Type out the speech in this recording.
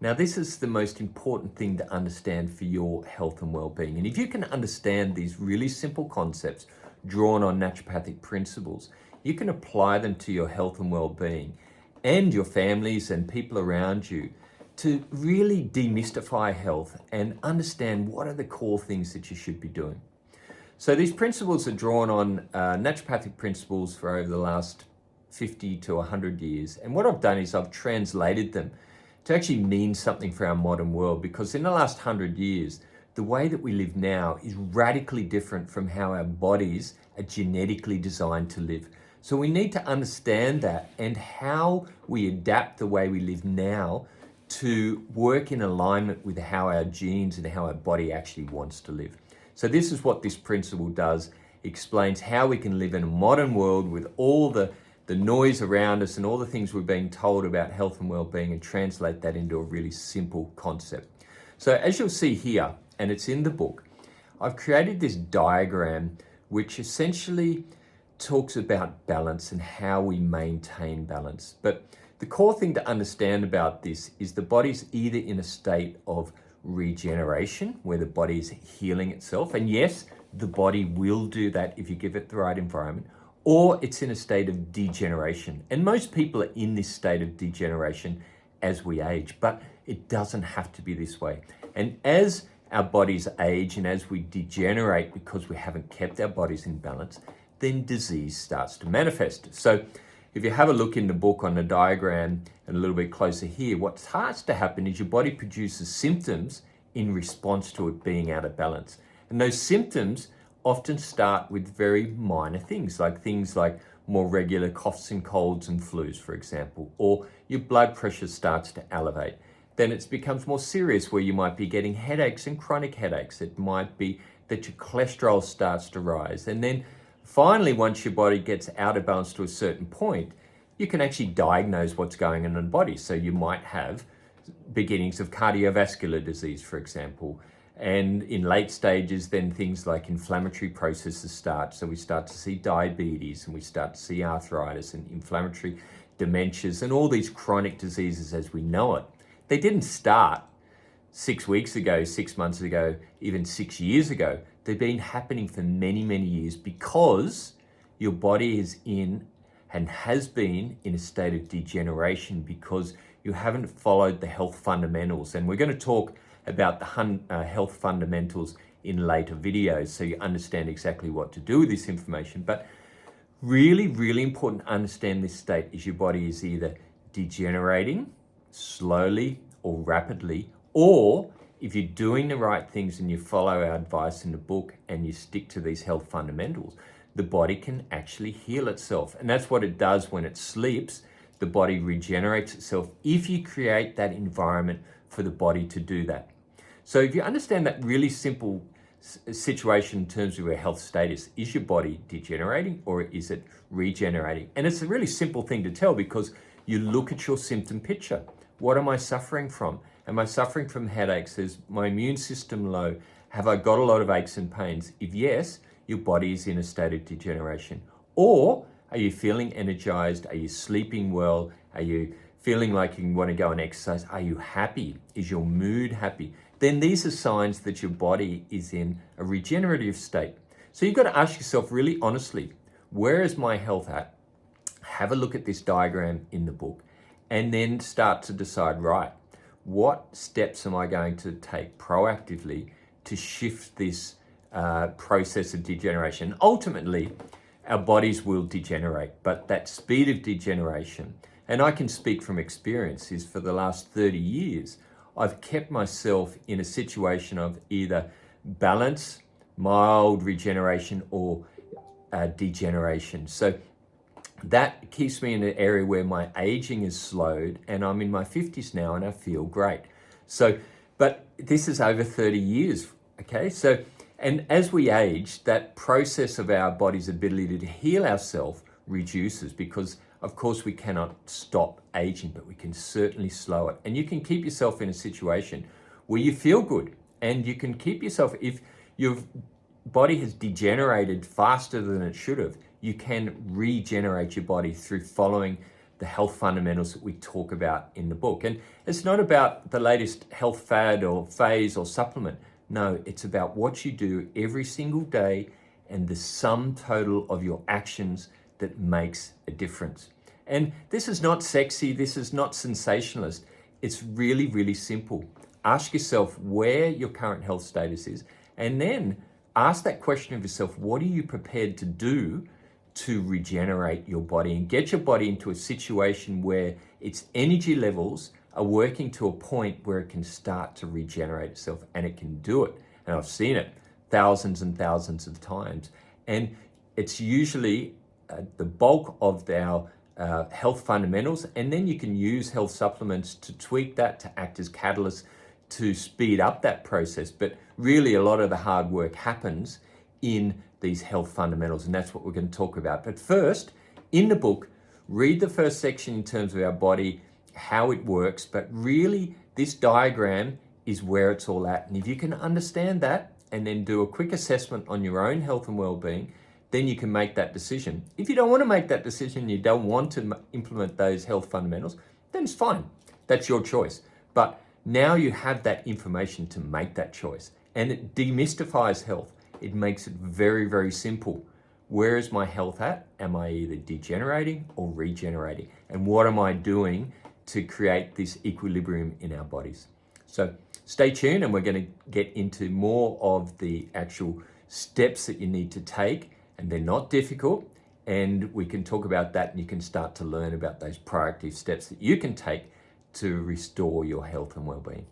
Now, this is the most important thing to understand for your health and well-being. And if you can understand these really simple concepts drawn on naturopathic principles, you can apply them to your health and well-being and your families and people around you to really demystify health and understand what are the core things that you should be doing. So these principles are drawn on naturopathic principles for over the last 50 to 100 years. And what I've done is I've translated them to actually mean something for our modern world, because in the last 100 years, the way that we live now is radically different from how our bodies are genetically designed to live. So we need to understand that and how we adapt the way we live now to work in alignment with how our genes and how our body actually wants to live. So this is what this principle does. It explains how we can live in a modern world with all the noise around us and all the things we're being told about health and well-being, and translate that into a really simple concept. So as you'll see here, and it's in the book, I've created this diagram which essentially talks about balance and how we maintain balance. But the core thing to understand about this is the body's either in a state of regeneration, where the body is healing itself, and yes, the body will do that if you give it the right environment, or it's in a state of degeneration. And most people are in this state of degeneration as we age, but it doesn't have to be this way. And as our bodies age and as we degenerate because we haven't kept our bodies in balance, then disease starts to manifest. So if you have a look in the book on the diagram and a little bit closer here, what starts to happen is your body produces symptoms in response to it being out of balance. And those symptoms often start with very minor things like more regular coughs and colds and flus, for example, or your blood pressure starts to elevate. Then it becomes more serious, where you might be getting headaches and chronic headaches. It might be that your cholesterol starts to rise. And then finally, once your body gets out of balance to a certain point, you can actually diagnose what's going on in the body. So you might have beginnings of cardiovascular disease, for example. And in late stages, then things like inflammatory processes start. So we start to see diabetes, and we start to see arthritis and inflammatory dementias and all these chronic diseases as we know it. They didn't start 6 weeks ago, 6 months ago, even 6 years ago. They've been happening for many, many years because your body is in and has been in a state of degeneration because you haven't followed the health fundamentals. And we're going to talk about the health fundamentals in later videos so you understand exactly what to do with this information. But really, really important to understand this state is your body is either degenerating slowly or rapidly, or if you're doing the right things and you follow our advice in the book and you stick to these health fundamentals, the body can actually heal itself. And that's what it does when it sleeps. The body regenerates itself if you create that environment for the body to do that. So if you understand that really simple situation in terms of your health status, is your body degenerating or is it regenerating? And it's a really simple thing to tell because you look at your symptom picture. What am I suffering from? Am I suffering from headaches? Is my immune system low? Have I got a lot of aches and pains? If yes, your body is in a state of degeneration. Or are you feeling energized? Are you sleeping well? Are you feeling like you want to go and exercise? Are you happy? Is your mood happy? Then these are signs that your body is in a regenerative state. So you've got to ask yourself really honestly, where is my health at? Have a look at this diagram in the book and then start to decide, right, what steps am I going to take proactively to shift this process of degeneration? Ultimately, our bodies will degenerate, but that speed of degeneration, and I can speak from experience, is for the last 30 years, I've kept myself in a situation of either balance, mild regeneration, or degeneration. So that keeps me in an area where my aging is slowed, and I'm in my 50s now and I feel great. So, but this is over 30 years, okay? So, and as we age, that process of our body's ability to heal ourselves reduces because, of course, we cannot stop aging, but we can certainly slow it. And you can keep yourself in a situation where you feel good, and you can keep yourself, if your body has degenerated faster than it should have, you can regenerate your body through following the health fundamentals that we talk about in the book. And it's not about the latest health fad or phase or supplement. No, it's about what you do every single day and the sum total of your actions that makes a difference. And this is not sexy, this is not sensationalist. It's really, really simple. Ask yourself where your current health status is, and then ask that question of yourself, what are you prepared to do to regenerate your body and get your body into a situation where its energy levels are working to a point where it can start to regenerate itself, and it can do it. And I've seen it thousands and thousands of times. And it's usually the bulk of our health fundamentals, and then you can use health supplements to tweak that, to act as catalysts to speed up that process. But really a lot of the hard work happens in these health fundamentals, and that's what we're going to talk about. But first, in the book, read the first section in terms of our body, how it works, but really this diagram is where it's all at. And if you can understand that and then do a quick assessment on your own health and well-being, then you can make that decision. If you don't want to make that decision, you don't want to implement those health fundamentals, then it's fine. That's your choice. But now you have that information to make that choice. And it demystifies health. It makes it very, very simple. Where is my health at? Am I either degenerating or regenerating? And what am I doing to create this equilibrium in our bodies? So stay tuned, and we're going to get into more of the actual steps that you need to take, and they're not difficult, and we can talk about that, and you can start to learn about those proactive steps that you can take to restore your health and well-being.